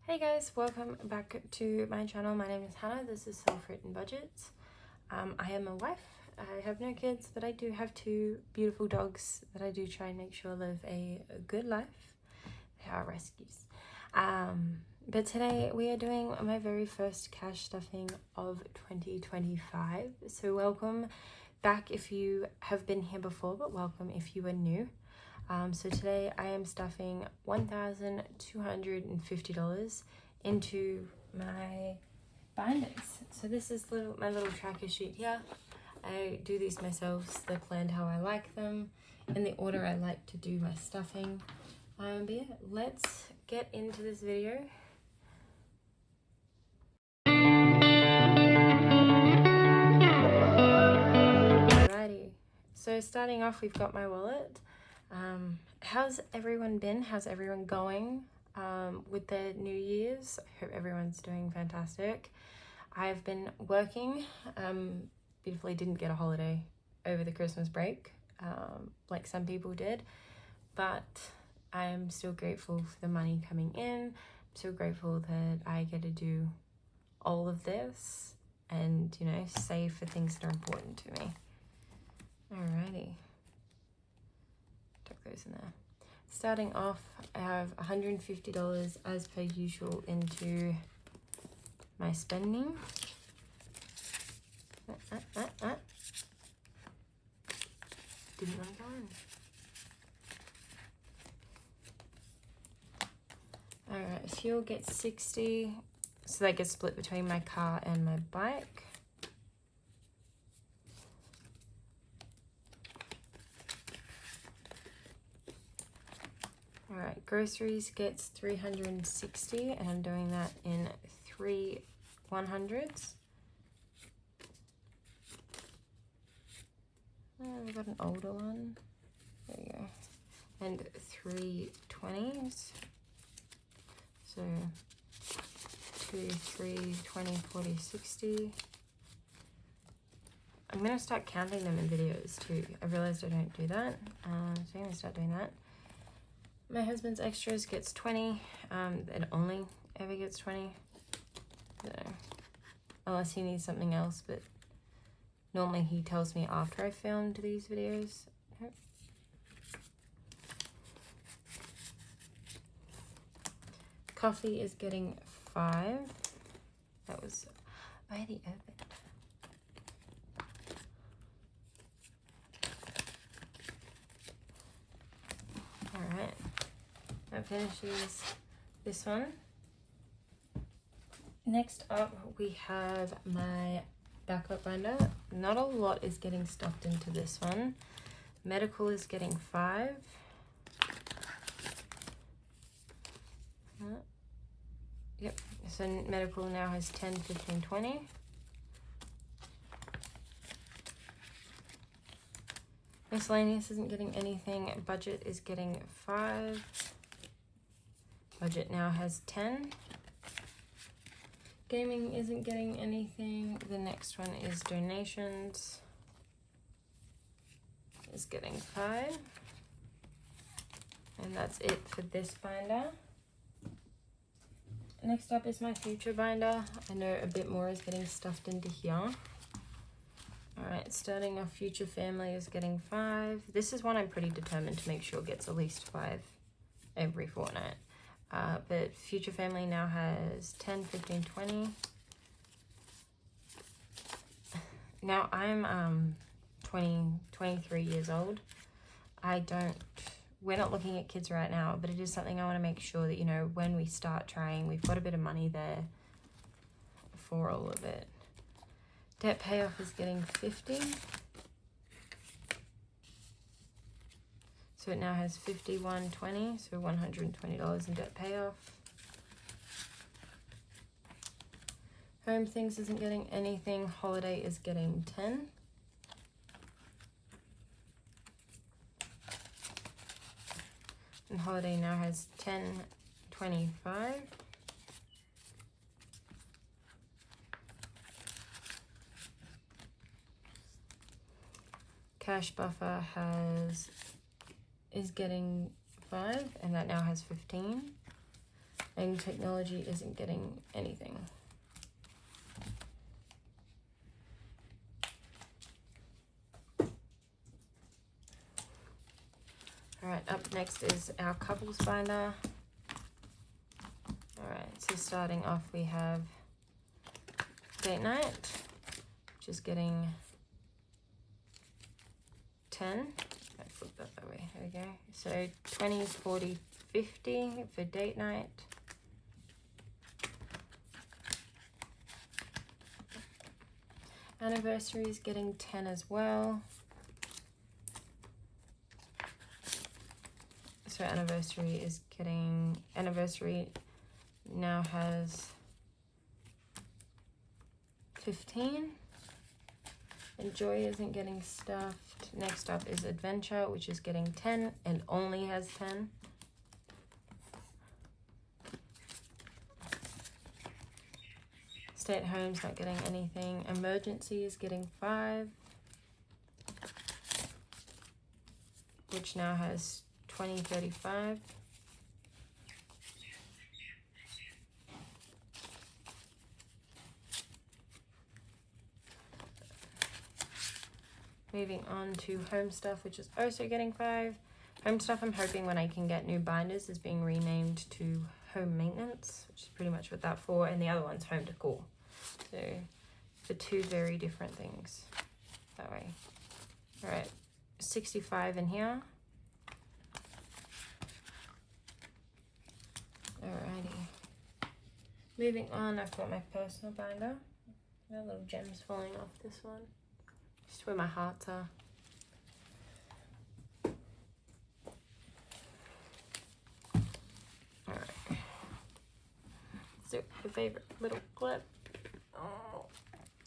Hey guys, welcome back to my channel. My name is Hannah. This is Self-Written Budgets. I am a wife. I have no kids, but I do have two beautiful dogs that I do try and make sure live a good life. They are rescues. But today we are doing my very first cash stuffing of 2025. So welcome back if you have been here before, but welcome if you are new. So today I am stuffing $1,250 into my binders. So this is my little tracker sheet here. I do these myself. They're planned how I like them, in the order I like to do my stuffing. But yeah, let's get into this video. Alrighty, so starting off, we've got my wallet. How's everyone been? How's everyone going with their New Year's? I hope everyone's doing fantastic. I've been working, beautifully didn't get a holiday over the Christmas break like some people did, but I'm still grateful for the money coming in. I'm so grateful that I get to do all of this and, you know, save for things that are important to me. Alrighty. Tuck those in there. Starting off, I have $150 as per usual into my spending. Didn't want to go in. Alright, fuel gets 60, so that gets split between my car and my bike. Alright, groceries gets 360, and I'm doing that in 3 100s. We've got an older one. There you go. And 3 20s. So 2, 3, 20, 40, 60. I'm going to start counting them in videos too. I realized I don't do that. So I'm going to start doing that. My husband's extras gets 20. It only ever gets 20. So, unless he needs something else, but normally he tells me after I filmed these videos. Coffee is getting 5. That was already opened. Alright. That finishes this one. Next up, we have my backup binder. Not a lot is getting stuffed into this one. Medical is getting 5. Yep, so medical now has 10, 15, 20. Miscellaneous isn't getting anything. Budget is getting 5. Budget now has 10. Gaming isn't getting anything. The next one is donations. Is getting 5. And that's it for this binder. Next up is my future binder. I know a bit more is getting stuffed into here. Alright, starting off, future family is getting 5. This is one I'm pretty determined to make sure gets at least 5 every fortnight. But future family now has 10, 15, 20. Now I'm 23 years old. We're not looking at kids right now, but it is something I want to make sure that, you know, when we start trying, we've got a bit of money there for all of it. Debt payoff is getting 50. So it now has 51.20, so $120 in debt payoff. Home things isn't getting anything. Holiday is getting 10. And holiday now has 10.25. Cash buffer is getting 5, and that now has 15. and technology isn't getting anything. Alright, up next is our couples binder. Alright, so starting off we have date night, which is getting 10. I flip that way. There we go. So 20, 40, 50 for date night. Anniversary is getting 10 as well. So anniversary now has 15. Enjoy isn't getting stuffed. Next up is adventure, which is getting 10 and only has 10. Stay at home's not getting anything. Emergency is getting 5, which now has 20, 35. Moving on to home stuff, which is also getting 5. Home stuff, I'm hoping when I can get new binders, is being renamed to home maintenance, which is pretty much what that's for, and the other one's home decor. So for 2 very different things that way. All right, 65 in here. Alrighty. Moving on, I've got my personal binder. No little gems falling off this one. Just where my hearts are. Alright. So, your favorite little clip. Oh,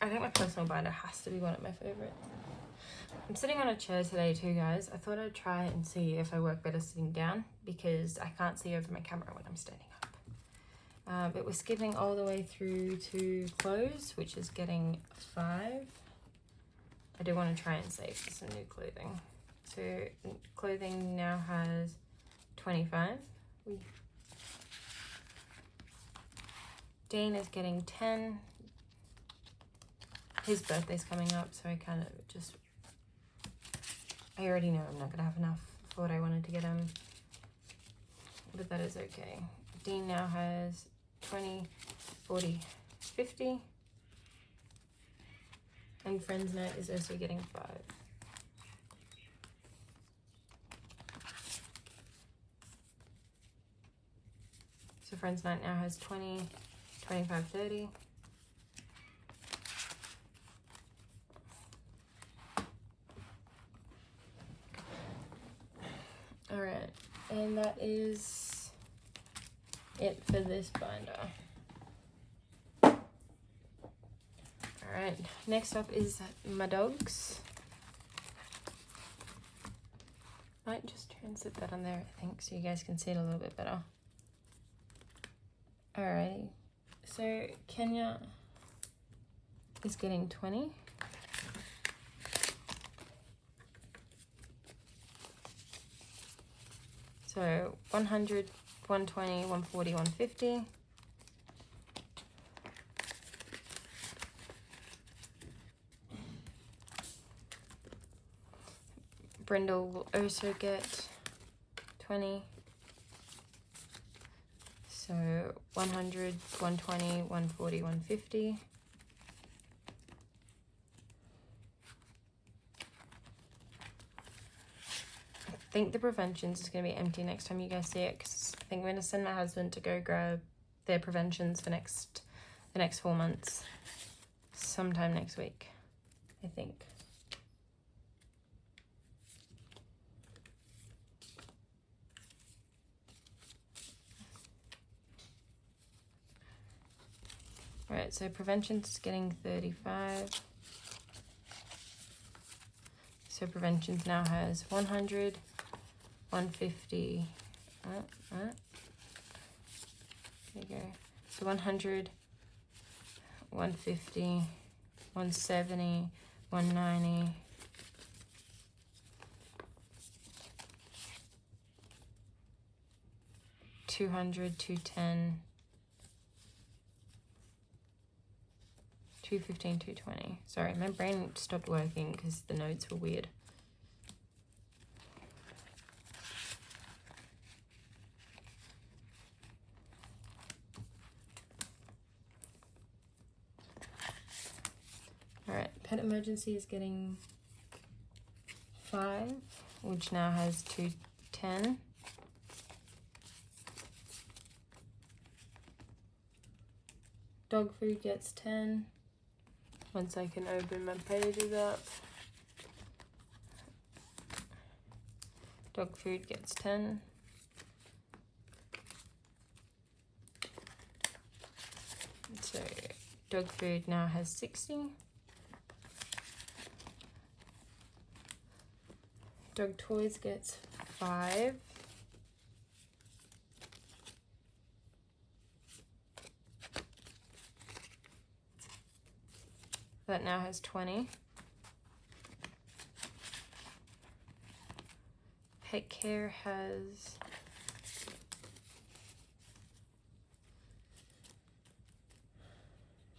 I think my personal binder has to be one of my favorites. I'm sitting on a chair today too, guys. I thought I'd try and see if I work better sitting down because I can't see over my camera when I'm standing up. But we're skipping all the way through to clothes, which is getting 5. I do want to try and save for some new clothing. So clothing now has 25. Dean is getting 10. His birthday's coming up, so I kind of just... I already know I'm not going to have enough for what I wanted to get him. But that is okay. Dean now has 20, 40, 50. And Friends Night is also getting 5. So Friends Night now has 20, 25, 30. Alright, and that is it for this binder. Alright, next up is my dogs. Might just transit that on there, I think, so you guys can see it a little bit better. Alrighty, so Kenya is getting 20. So 100, 120, 140, 150. Brindle will also get 20. So 100, 120, 140, 150. I think the Preventions is going to be empty next time you guys see it, because I think I'm going to send my husband to go grab their Preventions for the next 4 months. Sometime next week, I think. Alright, so Preventions is getting 35. So Preventions now has 100, 150, there you go. So 100, 150, 170, 190, 200, 210, 215, 220. Sorry, my brain stopped working because the notes were weird. Alright, Pet Emergency is getting 5, which now has 210. Dog food gets 10. Once I can open my pages up. Dog food gets 10. So dog food now has 60. Dog toys gets 5. That now has 20. Pet care has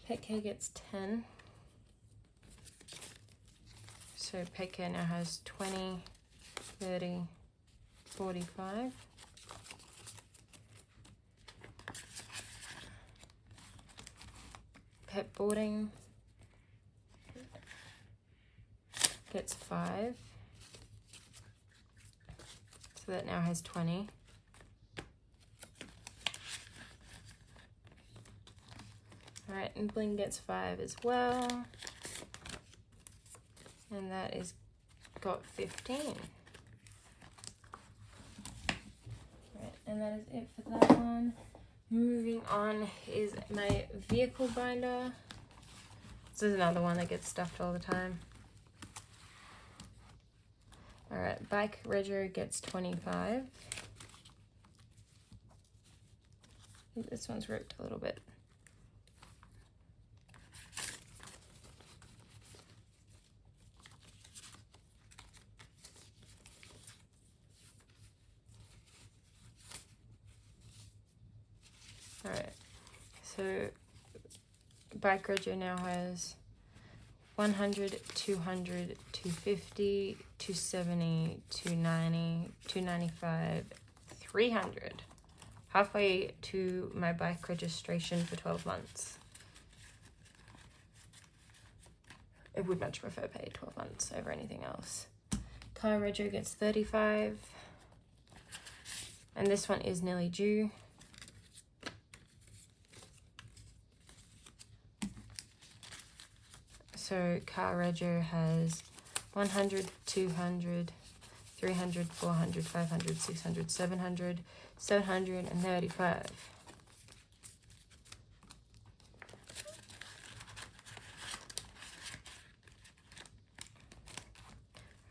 Pet care gets 10. So Pet care now has 20, 30, 45. Pet boarding gets 5. So that now has 20. Alright, and Bling gets 5 as well. And that is got 15. Right, and that is it for that one. Moving on is my vehicle binder. This is another one that gets stuffed all the time. Alright, bike rego gets 25. This one's ripped a little bit. Alright, so bike rego now has 100, 200, 250, 270, 290, 295, 300. Halfway to my bike registration for 12 months. I would much prefer pay 12 months over anything else. Car rego gets 35. And this one is nearly due. So car rego has 100, 200, 300, 400, 500, 600, 700, 735.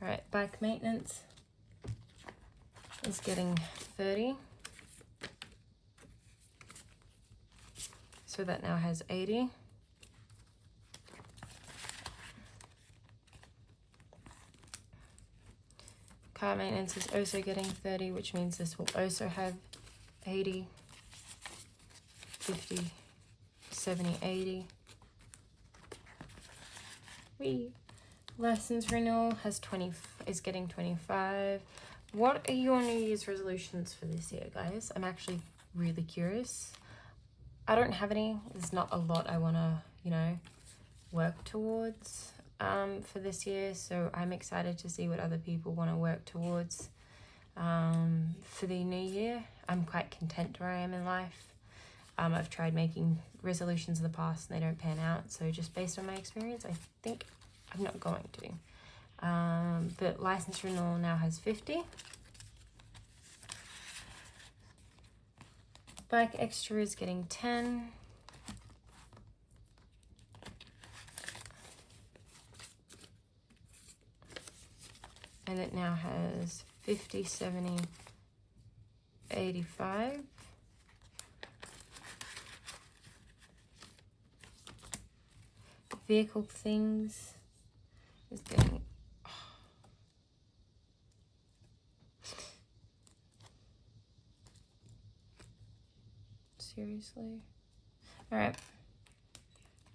All right, bike maintenance is getting 30. So that now has 80. Car maintenance is also getting 30, which means this will also have 80, 50, 70, 80. License renewal has 20, is getting 25. What are your New Year's resolutions for this year, guys? I'm actually really curious. I don't have any. There's not a lot I want to, work towards for this year. So I'm excited to see what other people want to work towards for the new year. I'm quite content where I am in life. I've tried making resolutions in the past and they don't pan out. So just based on my experience, I think I'm not going to. But license renewal now has 50. Bike extra is getting 10. And it now has 50, 70, 85. Vehicle things is getting seriously? Alright.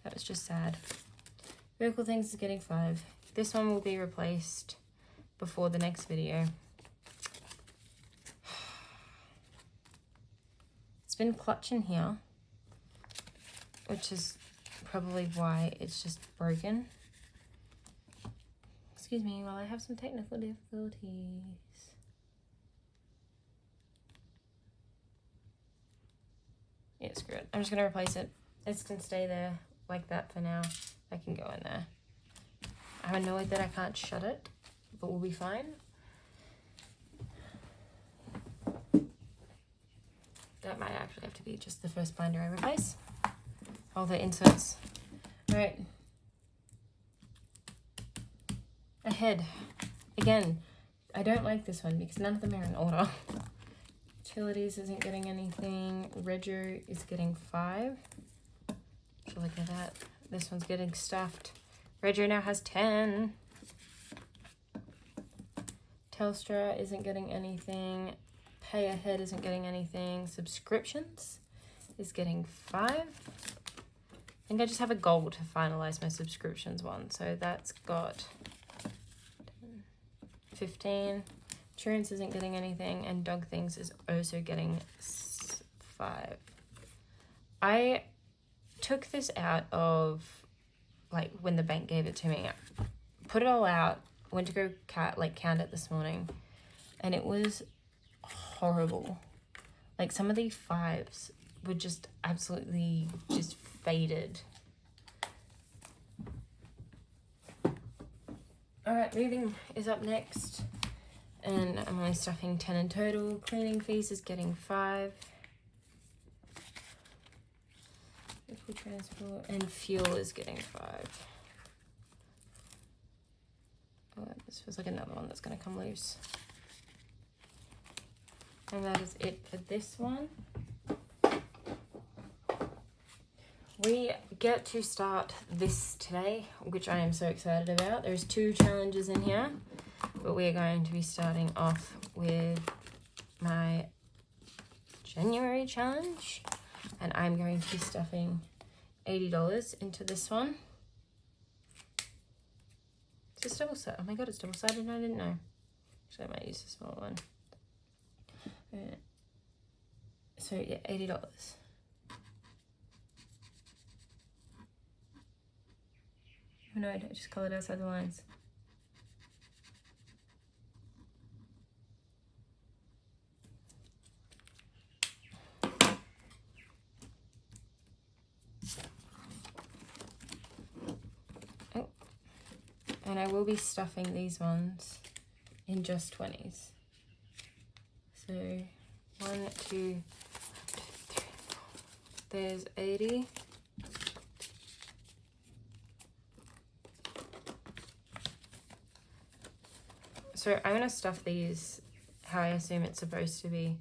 That was just sad. Vertical Things is getting 5. This one will be replaced before the next video. It's been clutching here, which is probably why it's just broken. Excuse me while I have some technical difficulties. Yeah, screw it. I'm just gonna replace it. It's gonna stay there like that for now. I can go in there. I'm annoyed that I can't shut it, but we'll be fine. That might actually have to be just the first binder I replace. All the inserts. Alright. Ahead. Again, I don't like this one because none of them are in order. Utilities isn't getting anything. Rego is getting 5. So look at that. This one's getting stuffed. Rego now has 10. Telstra isn't getting anything. Pay Ahead isn't getting anything. Subscriptions is getting 5. I think I just have a goal to finalize my subscriptions one. So that's got 15. Insurance isn't getting anything. And Dog Things is also getting 5. I took this out of, like, when the bank gave it to me. Put it all out. Went to go count it this morning. And it was horrible. Like, some of the 5s were just absolutely just faded. Alright, moving is up next. And I'm only stuffing 10 in total. Cleaning fees is getting 5. Vehicle transport and fuel is getting 5. Oh, this feels like another one that's going to come loose. And that is it for this one. We get to start this today, which I am so excited about. There's 2 challenges in here, but we are going to be starting off with my January challenge, and I'm going to be stuffing $80 into this one. Is this double-sided? Oh my god, it's double-sided and I didn't know. Actually, I might use the small one. So yeah, $80. No, I just colored outside the lines. Oh, and I will be stuffing these ones in just 20s. So 1, 2, 3, 4. There's 80. So I'm going to stuff these how I assume it's supposed to be.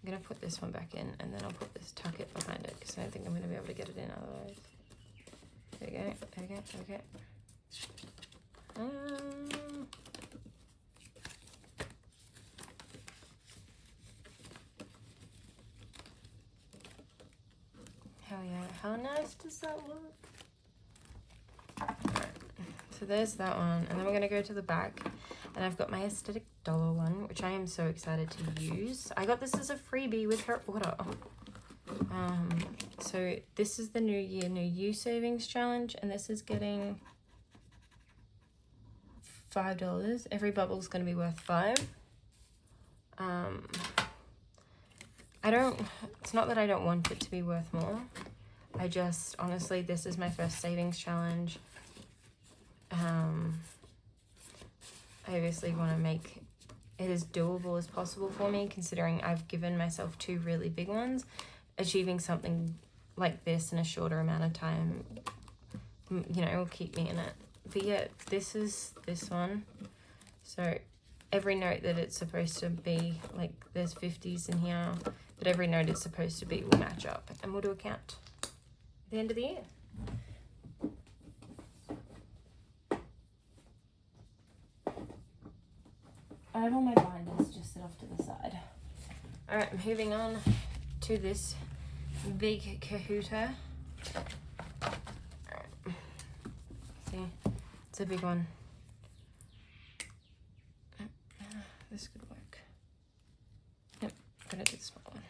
I'm going to put this one back in and then I'll put this, tuck it behind it because I don't think I'm going to be able to get it in otherwise. There we go, there we go, there we go. Hell yeah, how nice does that look? Alright, so there's that one, and then we're going to go to the back, and I've got my aesthetic dollar one, which I am so excited to use. I got this as a freebie with her order. So this is the New Year, New You Savings Challenge, and this is getting $5. Every bubble's going to be worth 5. It's not that I don't want it to be worth more. I just, honestly, this is my first savings challenge. I obviously want to make it as doable as possible for me, considering I've given myself 2 really big ones. Achieving something like this in a shorter amount of time, you know, will keep me in it. But yeah, this is this one. So every note that it's supposed to be, like, there's 50s in here, but every note it's supposed to be will match up, and we'll do a count at the end of the year. I have all my binders just set off to the side. Alright, moving on to this big Kahuta. See, it's a big one. This could work. Yep, gonna do the small one.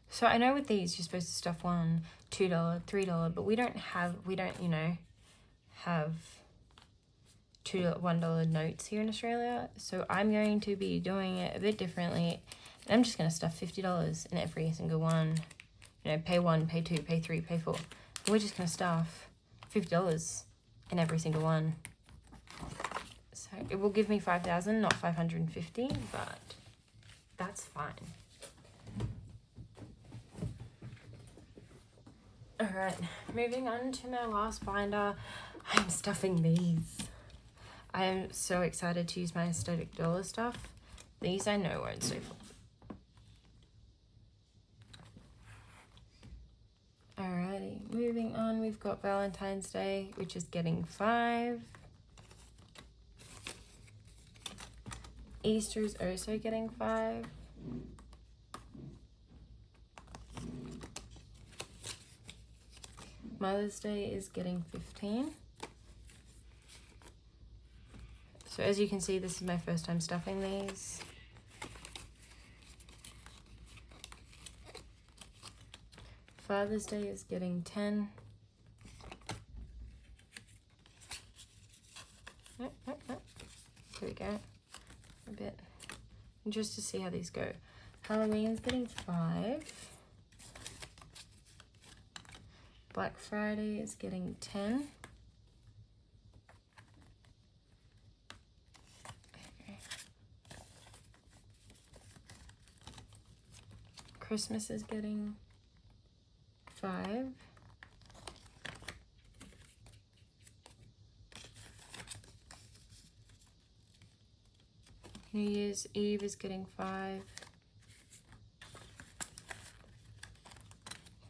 So I know with these you're supposed to stuff $1, $2, $3, but we don't, you know, have $1 notes here in Australia. So I'm going to be doing it a bit differently. And I'm just going to stuff $50 in every single one. You know, pay 1, pay 2, pay 3, pay 4. And we're just going to stuff $50 in every single one. So it will give me 5,000, not 550, but that's fine. Alright, moving on to my last binder. I'm stuffing these. I am so excited to use my aesthetic dollar stuff. These I know won't stay full. Alrighty, moving on, we've got Valentine's Day, which is getting 5. Easter is also getting 5. Mother's Day is getting 15. So as you can see, this is my first time stuffing these. Father's Day is getting 10. Nope. Here we go. A bit. And just to see how these go. Halloween's getting 5. Black Friday is getting 10. Okay. Christmas is getting 5. New Year's Eve is getting 5.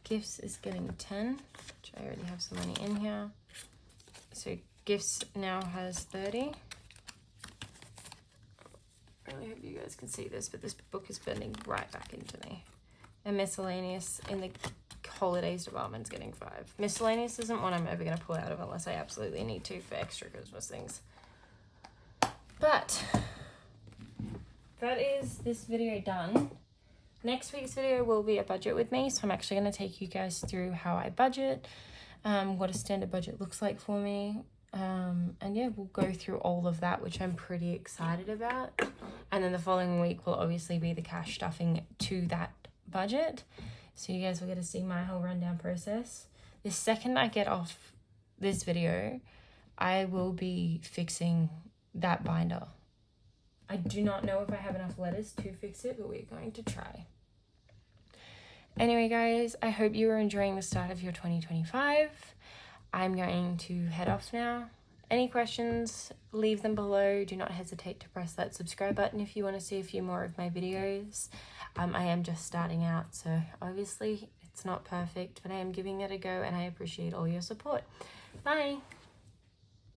Gifts is getting 10, which I already have some money in here. So gifts now has 30. I really hope you guys can see this, but this book is bending right back into me. And miscellaneous in the holidays department is getting 5. Miscellaneous isn't one I'm ever going to pull out of unless I absolutely need to for extra Christmas things. But that is this video done. Next week's video will be a budget with me, so I'm actually going to take you guys through how I budget, what a standard budget looks like for me, and yeah, we'll go through all of that, which I'm pretty excited about. And then the following week will obviously be the cash stuffing to that budget, so you guys will get to see my whole rundown process. The second I get off this video, I will be fixing that binder. I do not know if I have enough letters to fix it, but we're going to try. Anyway, guys, I hope you are enjoying the start of your 2025. I'm going to head off now. Any questions, leave them below. Do not hesitate to press that subscribe button if you want to see a few more of my videos. I am just starting out, so obviously it's not perfect, but I am giving it a go and I appreciate all your support. Bye!